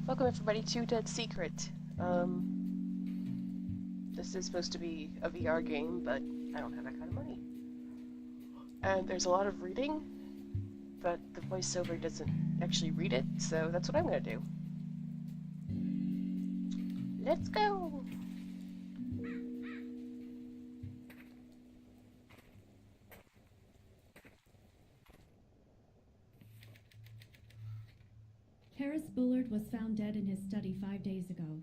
Welcome everybody to Dead Secret. This is supposed to be a VR game, but I don't have that kind of money. And there's a lot of reading, but the voiceover doesn't actually read it, so that's what I'm gonna do. Let's go! Harris Bullard was found dead in his study 5 days ago.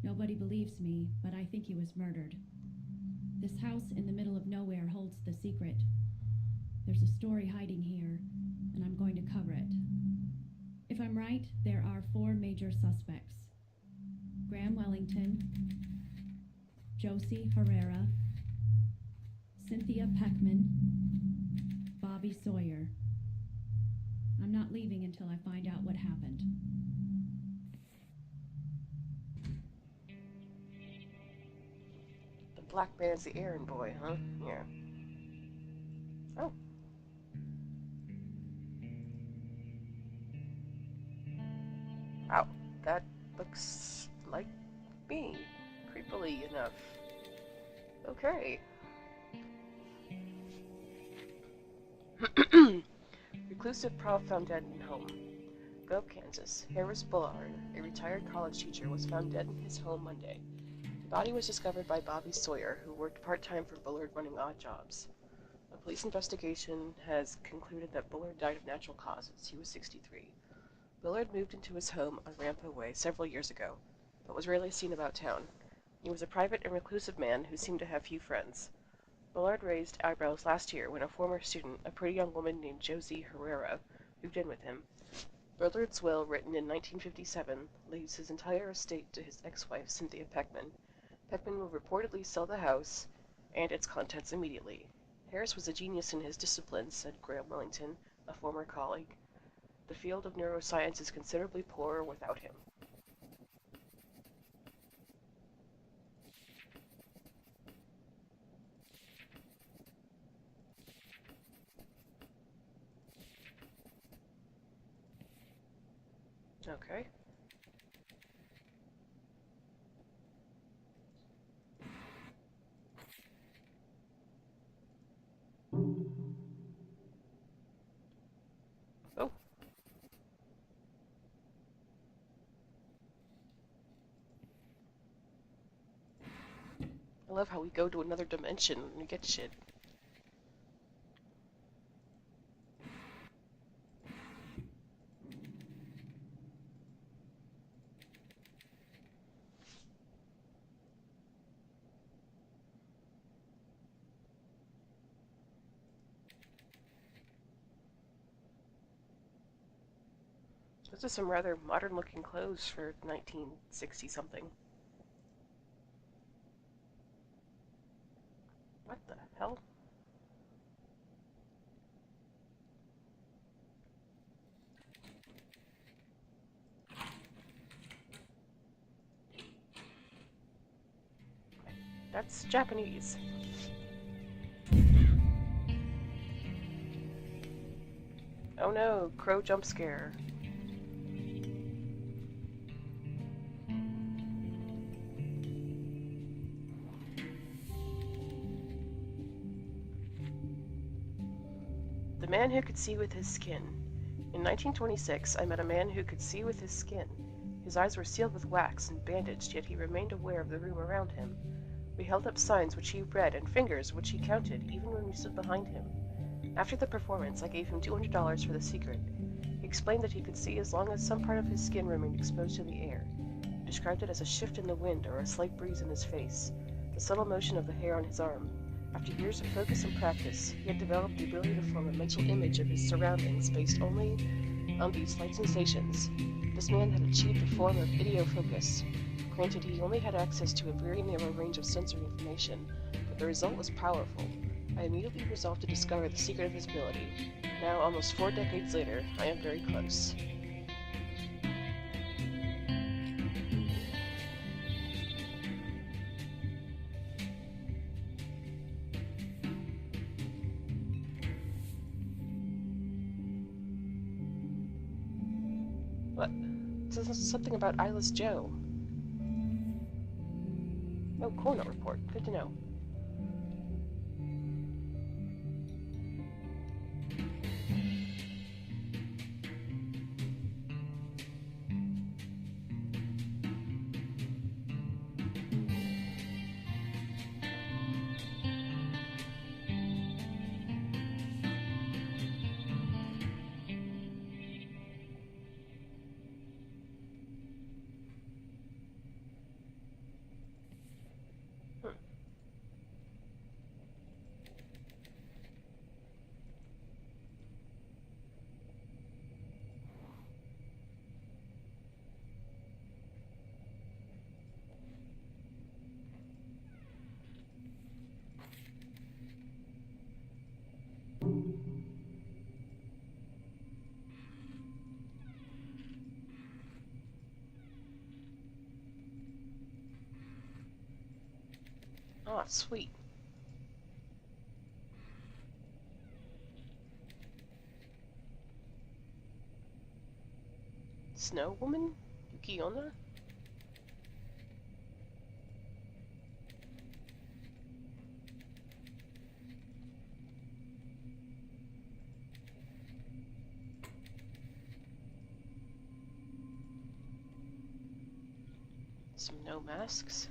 Nobody believes me, but I think he was murdered. This house in the middle of nowhere holds the secret. There's a story hiding here, and I'm going to cover it. If I'm right, there are 4 major suspects. Graham Wellington, Josie Herrera, Cynthia Peckman, Bobby Sawyer. I'm not leaving until I find out what happened. The black man's the errand boy, huh? Yeah. Oh. Wow, that looks like me. Creepily enough. Okay. Reclusive prof found dead in home. Grove, Kansas. Harris Bullard, a retired college teacher, was found dead in his home Monday. The body was discovered by Bobby Sawyer, who worked part-time for Bullard running odd jobs. A police investigation has concluded that Bullard died of natural causes. He was 63. Bullard moved into his home on Rampa Way several years ago, but was rarely seen about town. He was a private and reclusive man who seemed to have few friends. Bullard raised eyebrows last year when a former student, a pretty young woman named Josie Herrera, moved in with him. Bullard's will, written in 1957, leaves his entire estate to his ex-wife, Cynthia Peckman. Peckman will reportedly sell the house and its contents immediately. Harris was a genius in his disciplines, said Graham Wellington, a former colleague. The field of neuroscience is considerably poorer without him. Okay. Oh. I love how we go to another dimension and we get shit. Those are some rather modern-looking clothes for 1960-something. What the hell? That's Japanese. Oh no, crow jump scare. The man who could see with his skin. In 1926, I met a man who could see with his skin. His eyes were sealed with wax and bandaged, yet he remained aware of the room around him. We held up signs which he read and fingers which he counted, even when we stood behind him. After the performance, I gave him $200 for the secret. He explained that he could see as long as some part of his skin remained exposed to the air. He described it as a shift in the wind or a slight breeze in his face, the subtle motion of the hair on his arm. After years of focus and practice, he had developed the ability to form a mental image of his surroundings based only on these slight sensations. This man had achieved a form of idiofocus. Granted, he only had access to a very narrow range of sensory information, but the result was powerful. I immediately resolved to discover the secret of his ability. Now, almost 4 decades later, I am very close. What? It says something about eyeless Joe. Oh, coroner report. Good to know. Ah, sweet. Snow Woman? Yukiona? Some no masks.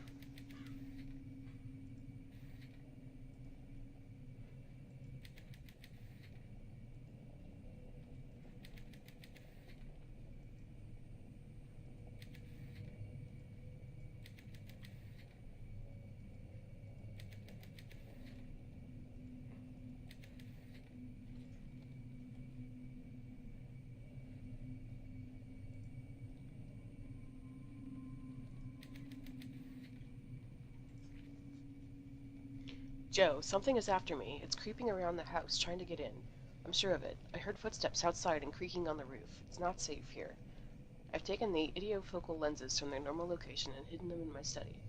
Joe, something is after me. It's creeping around the house, trying to get in. I'm sure of it. I heard footsteps outside and creaking on the roof. It's not safe here. I've taken the idiofocal lenses from their normal location and hidden them in my study.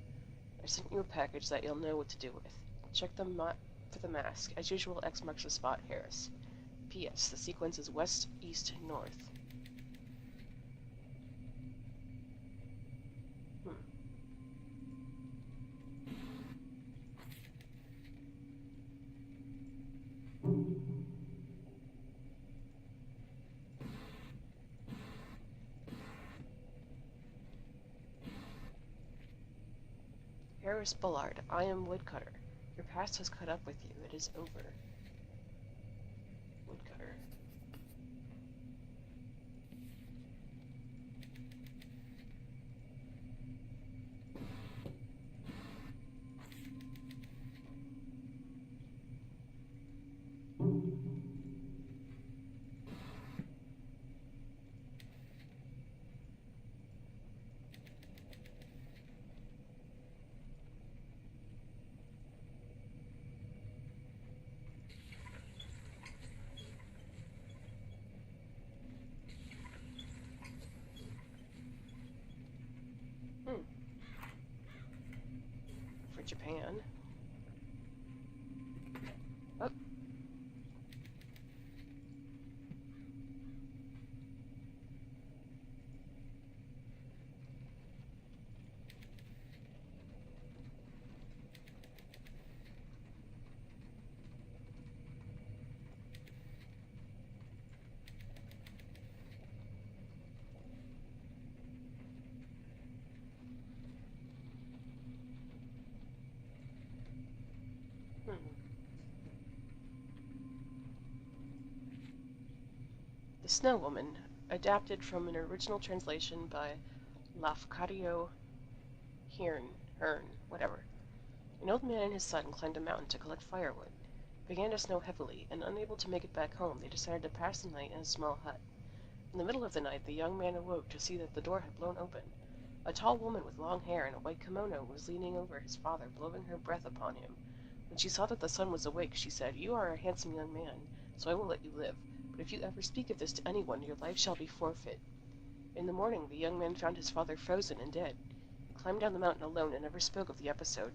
I sent you a package that you'll know what to do with. Check the for the mask. As usual, X marks the spot, Harris. P.S. The sequence is west, east, north. Harris Bullard, I am Woodcutter. Your past has caught up with you. It is over. Woodcutter. For Japan. Oh. The Snow Woman, adapted from an original translation by Lafcadio Hearn, whatever. An old man and his son climbed a mountain to collect firewood. It began to snow heavily, and unable to make it back home, they decided to pass the night in a small hut. In the middle of the night, the young man awoke to see that the door had blown open. A tall woman with long hair and a white kimono was leaning over his father, blowing her breath upon him. When she saw that the son was awake, she said, "You are a handsome young man, so I will let you live. But if you ever speak of this to anyone, your life shall be forfeit." In the morning, the young man found his father frozen and dead. He climbed down the mountain alone and never spoke of the episode.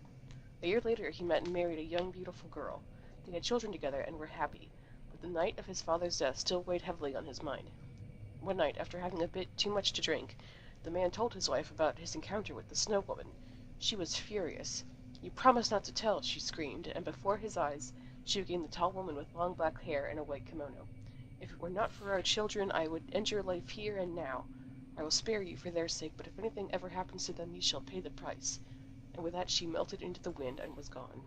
A year later, he met and married a young, beautiful girl. They had children together and were happy, but the night of his father's death still weighed heavily on his mind. One night, after having a bit too much to drink, The man told his wife about his encounter with the snow woman. She was furious. "You promised not to tell," she screamed, and before his eyes she became the tall woman with long black hair and a white kimono. "If it were not for our children, I would end your life here and now. I will spare you for their sake, but if anything ever happens to them, you shall pay the price." And with that she melted into the wind and was gone.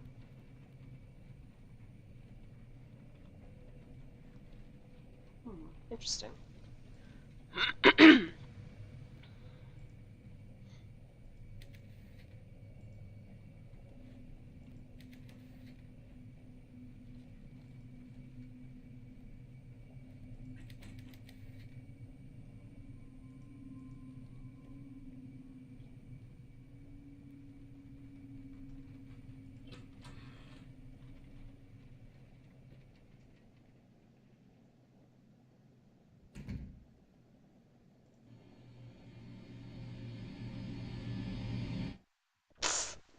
Interesting.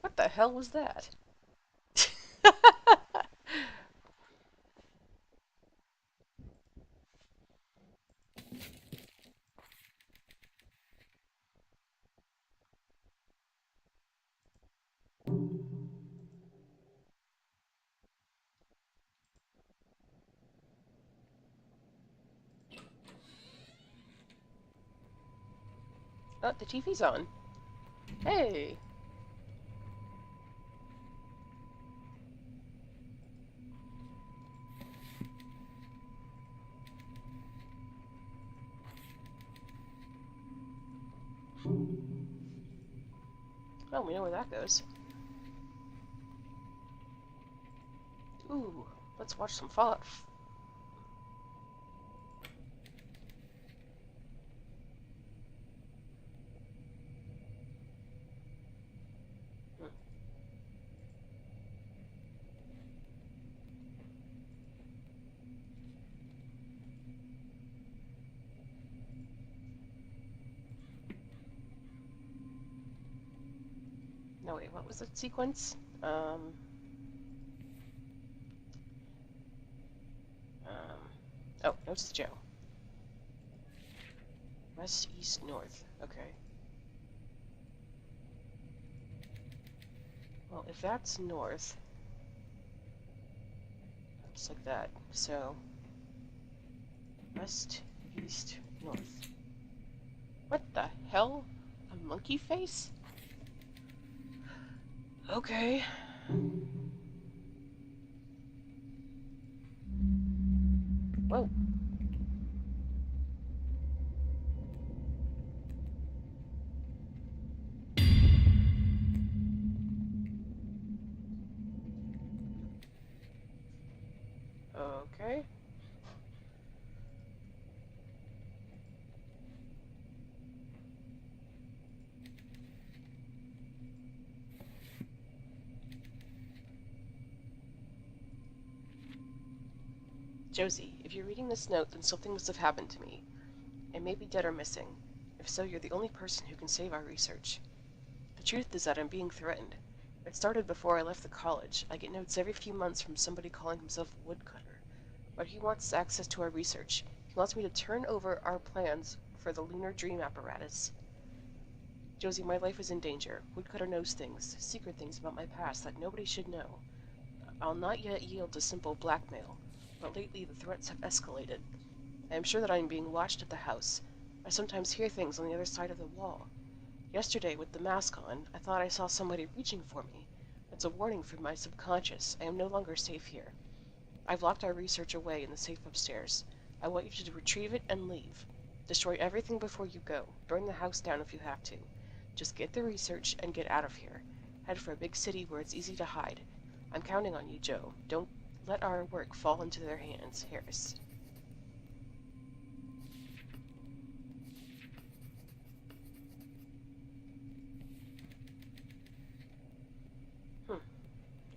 What the hell was that? Oh, the TV's on. Hey! Oh, we know where that goes. Ooh, let's watch some Fallout. No, wait, what was the sequence? Oh, notes to Joe. West, east, north. Okay. Well, if that's north, it's like that. So, west, east, north. What the hell? A monkey face? Okay. Whoa. Okay. Josie, if you're reading this note, then something must have happened to me. I may be dead or missing. If so, you're the only person who can save our research. The truth is that I'm being threatened. It started before I left the college. I get notes every few months from somebody calling himself a woodcutter. But he wants access to our research. He wants me to turn over our plans for the lunar dream apparatus. Josie, my life is in danger. Woodcutter knows things, secret things about my past that nobody should know. I'll not yet yield to simple blackmail, but lately the threats have escalated. I am sure that I am being watched at the house. I sometimes hear things on the other side of the wall. Yesterday, with the mask on, I thought I saw somebody reaching for me. It's a warning from my subconscious. I am no longer safe here. I've locked our research away in the safe upstairs. I want you to retrieve it and leave. Destroy everything before you go. Burn the house down if you have to. Just get the research and get out of here. Head for a big city where it's easy to hide. I'm counting on you, Joe. Don't let our work fall into their hands, Harris.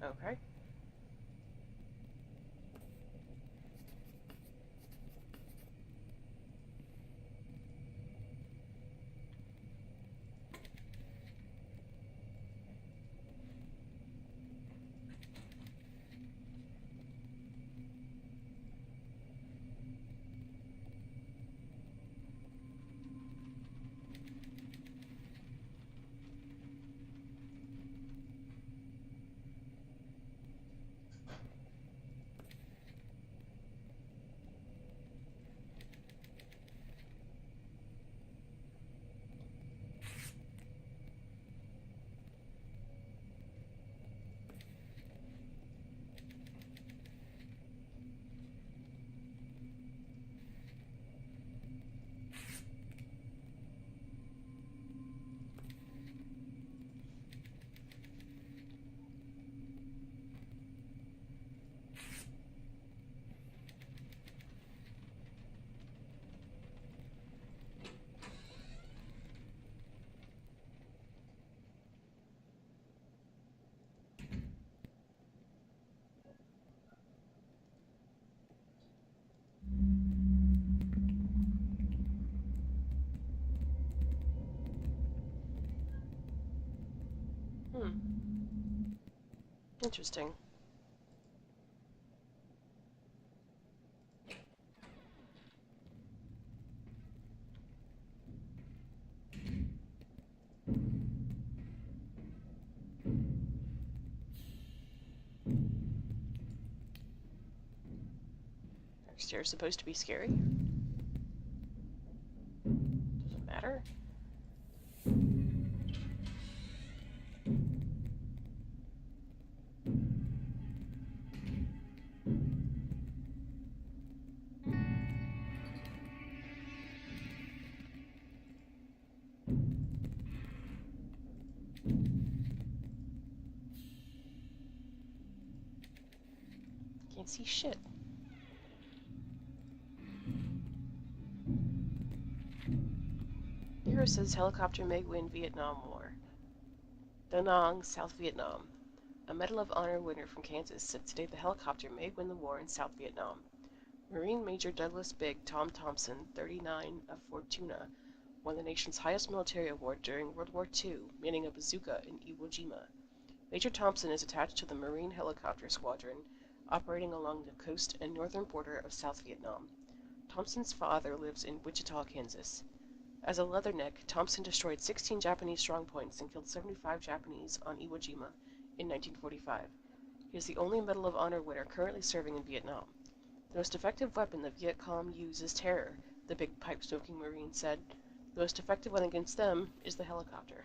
Okay. Hmm. Interesting. Are stairs supposed to be scary? Doesn't matter. Can't see shit. Hero says helicopter may win Vietnam War. Da Nang, South Vietnam. A Medal of Honor winner from Kansas said today the helicopter may win the war in South Vietnam. Marine Major Douglas Big Tom Thompson, 39, of Fortuna, won the nation's highest military award during World War II, meaning a bazooka in Iwo Jima. Major Thompson is attached to the Marine Helicopter Squadron, operating along the coast and northern border of South Vietnam. Thompson's father lives in Wichita, Kansas. As a leatherneck, Thompson destroyed 16 Japanese strongpoints and killed 75 Japanese on Iwo Jima in 1945. He is the only Medal of Honor winner currently serving in Vietnam. The most effective weapon the Viet Cong use is terror, the big pipe-smoking Marine said. The most effective one against them is the helicopter.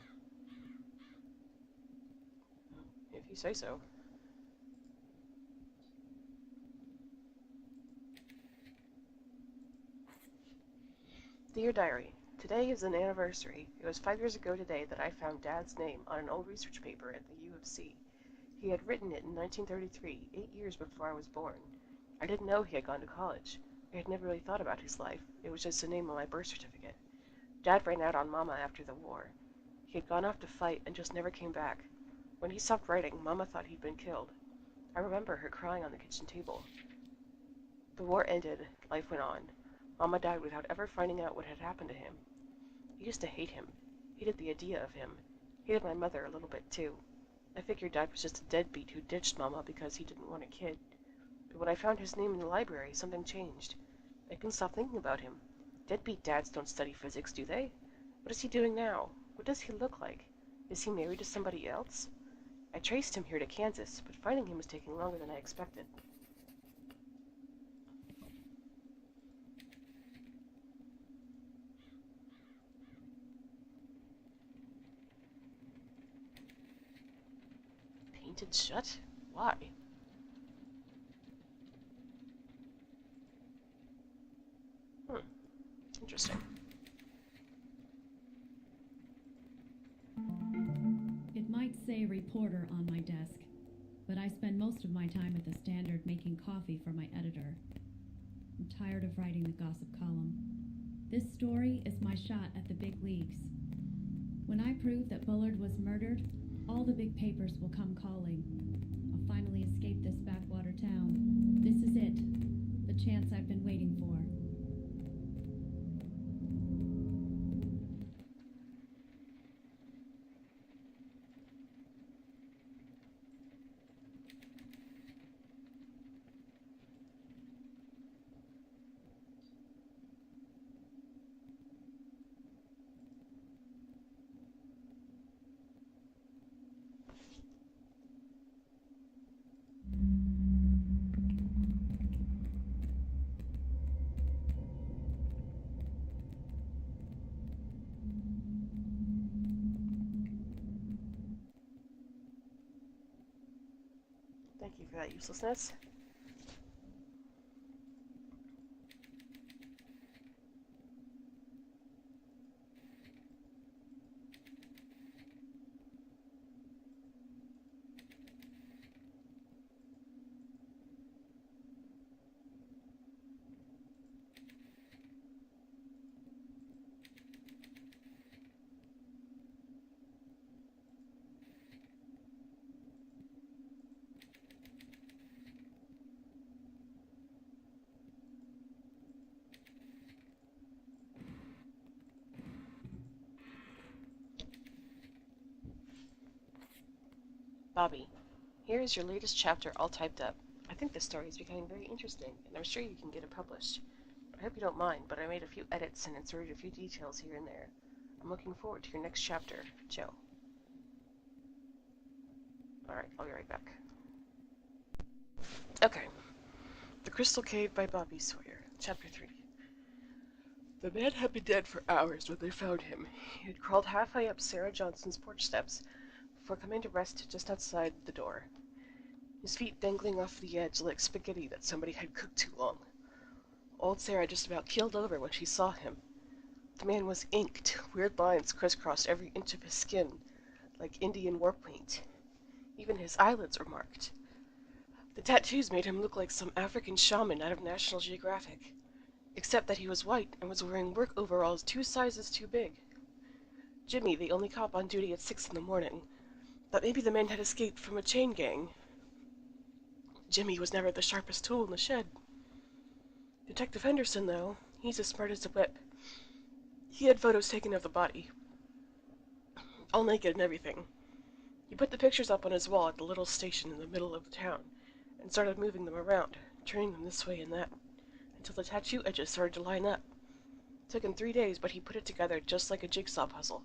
If you say so. Dear Diary, today is an anniversary. It was 5 years ago today that I found Dad's name on an old research paper at the U of C. He had written it in 1933, 8 years before I was born. I didn't know he had gone to college. I had never really thought about his life. It was just a name on my birth certificate. Dad ran out on Mama after the war. He had gone off to fight and just never came back. When he stopped writing, Mama thought he'd been killed. I remember her crying on the kitchen table. The war ended. Life went on. Mama died without ever finding out what had happened to him. I used to hate him. Hated the idea of him. Hated my mother a little bit, too. I figured Dad was just a deadbeat who ditched Mama because he didn't want a kid. But when I found his name in the library, something changed. I couldn't stop thinking about him. Deadbeat dads don't study physics, do they? What is he doing now? What does he look like? Is he married to somebody else? I traced him here to Kansas, but finding him was taking longer than I expected. Painted shut? Why? Interesting. It might say reporter on my desk, but I spend most of my time at the Standard making coffee for my editor. I'm tired of writing the gossip column. This story is my shot at the big leagues. When I prove that Bullard was murdered, all the big papers will come calling. I'll finally escape this backwater town. This is it, the chance I've been waiting for. Thank you for that uselessness. Bobby, here is your latest chapter all typed up. I think this story is becoming very interesting, and I'm sure you can get it published. I hope you don't mind, but I made a few edits and inserted a few details here and there. I'm looking forward to your next chapter, Joe. Alright, I'll be right back. Okay. The Crystal Cave by Bobby Sawyer, Chapter 3. The man had been dead for hours when they found him. He had crawled halfway up Sarah Johnson's porch steps before coming to rest just outside the door, his feet dangling off the edge like spaghetti that somebody had cooked too long. Old Sarah just about keeled over when she saw him. The man was inked. Weird lines crisscrossed every inch of his skin, like Indian war paint. Even his eyelids were marked. The tattoos made him look like some African shaman out of National Geographic, except that he was white and was wearing work overalls 2 sizes too big. Jimmy, the only cop on duty at 6 in the morning, thought maybe the man had escaped from a chain gang. Jimmy was never the sharpest tool in the shed. Detective Henderson, though, he's as smart as a whip. He had photos taken of the body, all naked and everything. He put the pictures up on his wall at the little station in the middle of the town, and started moving them around, turning them this way and that, until the tattoo edges started to line up. It took him 3 days, but he put it together just like a jigsaw puzzle,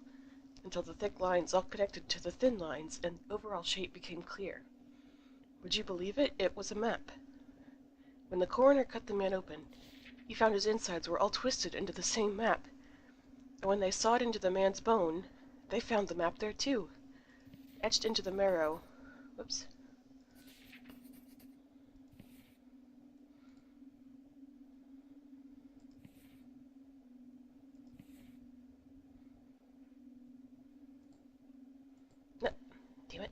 until the thick lines all connected to the thin lines, and the overall shape became clear. Would you believe it? It was a map. When the coroner cut the man open, he found his insides were all twisted into the same map. And when they sawed into the man's bone, they found the map there too, etched into the marrow. Whoops. No, damn it.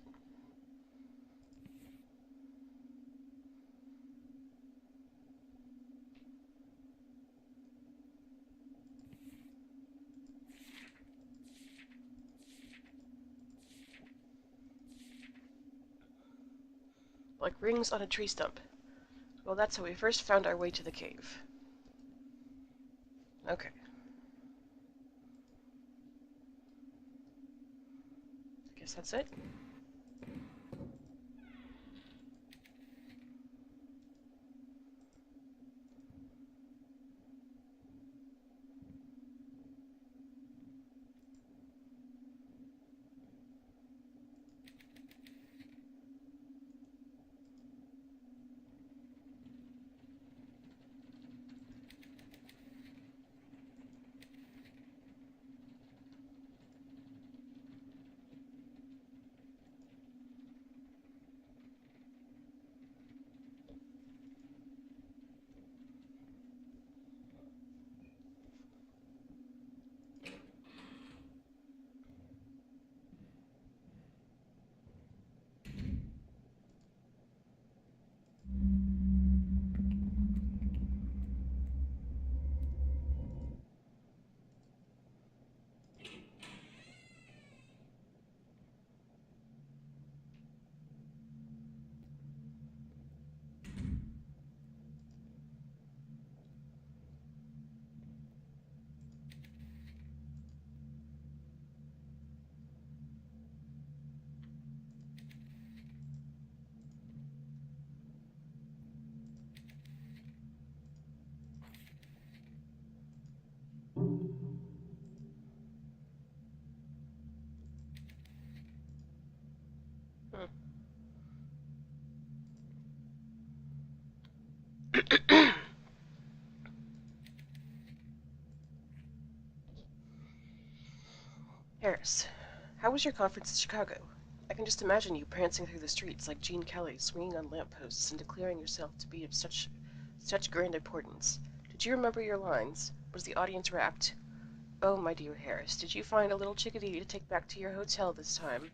Like rings on a tree stump. Well, that's how we first found our way to the cave. Okay. I guess that's it. Harris, how was your conference in Chicago? I can just imagine you prancing through the streets like Gene Kelly, swinging on lampposts and declaring yourself to be of such grand importance. Did you remember your lines? Was the audience rapt? Oh, my dear Harris, did you find a little chickadee to take back to your hotel this time?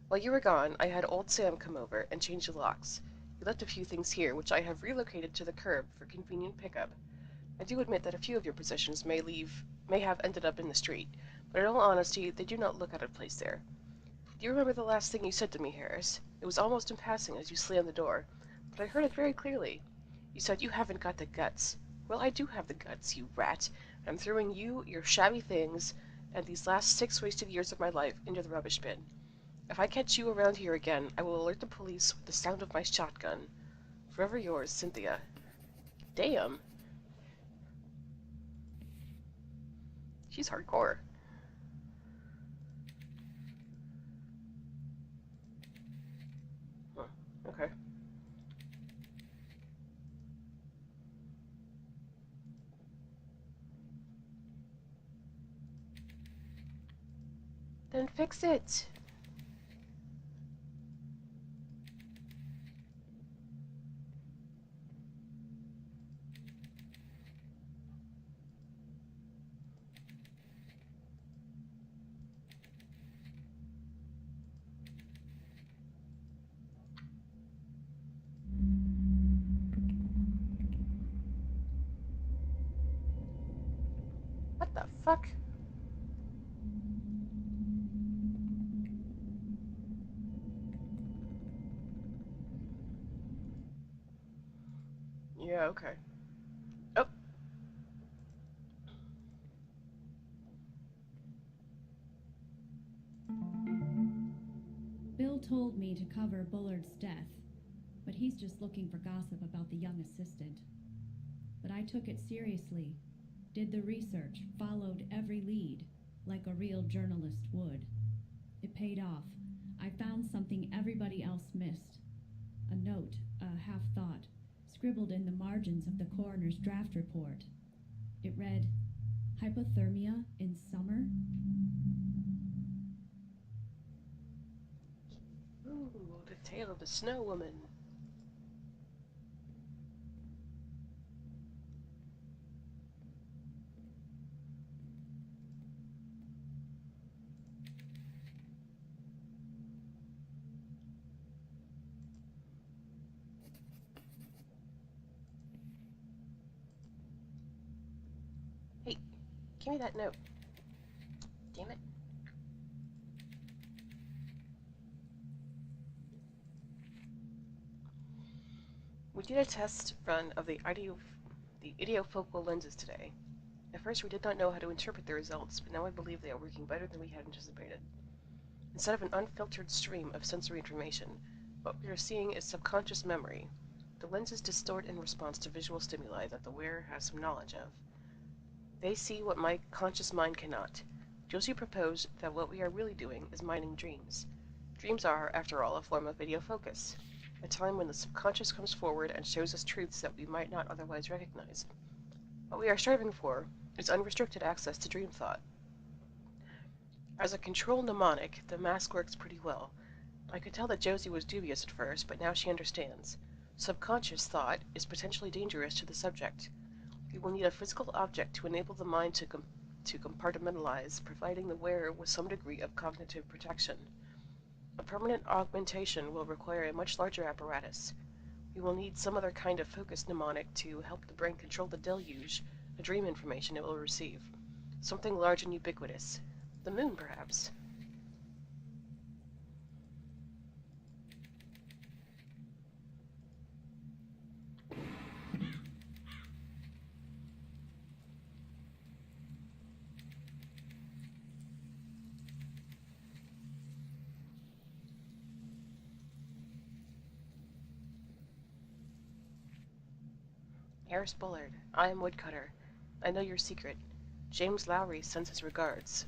While you were gone, I had old Sam come over and change the locks. He left a few things here, which I have relocated to the curb for convenient pickup. I do admit that a few of your possessions may have ended up in the street, but in all honesty, they do not look out of place there. Do you remember the last thing you said to me, Harris? It was almost in passing as you slammed the door, but I heard it very clearly. You said you haven't got the guts. Well, I do have the guts, you rat, and I'm throwing you, your shabby things, and these last 6 wasted years of my life into the rubbish bin. If I catch you around here again, I will alert the police with the sound of my shotgun. Forever yours, Cynthia. Damn. She's hardcore. Huh. Okay. Then fix it. What the fuck? Yeah, okay. Oh. Bill told me to cover Bullard's death, but he's just looking for gossip about the young assistant. But I took it seriously, did the research, followed every lead, like a real journalist would. It paid off. I found something everybody else missed. A note, a half-thought, scribbled in the margins of the coroner's draft report. It read, "Hypothermia in summer?" Ooh, the tale of the snow woman. Hey, give me that note. Damn it. We did a test run of the idiofocal lenses today. At first we did not know how to interpret the results, but now I believe they are working better than we had anticipated. Instead of an unfiltered stream of sensory information, what we are seeing is subconscious memory. The lenses distort in response to visual stimuli that the wearer has some knowledge of. They see what my conscious mind cannot. Josie proposed that what we are really doing is mining dreams. Dreams are, after all, a form of video focus, a time when the subconscious comes forward and shows us truths that we might not otherwise recognize. What we are striving for is unrestricted access to dream thought. As a control mnemonic, the mask works pretty well. I could tell that Josie was dubious at first, but now she understands. Subconscious thought is potentially dangerous to the subject. We will need a physical object to enable the mind to compartmentalize, providing the wearer with some degree of cognitive protection. A permanent augmentation will require a much larger apparatus. We will need some other kind of focus mnemonic to help the brain control the deluge, the dream information it will receive. Something large and ubiquitous. The moon, perhaps. Harris Bullard, I am Woodcutter. I know your secret. James Lowry sends his regards.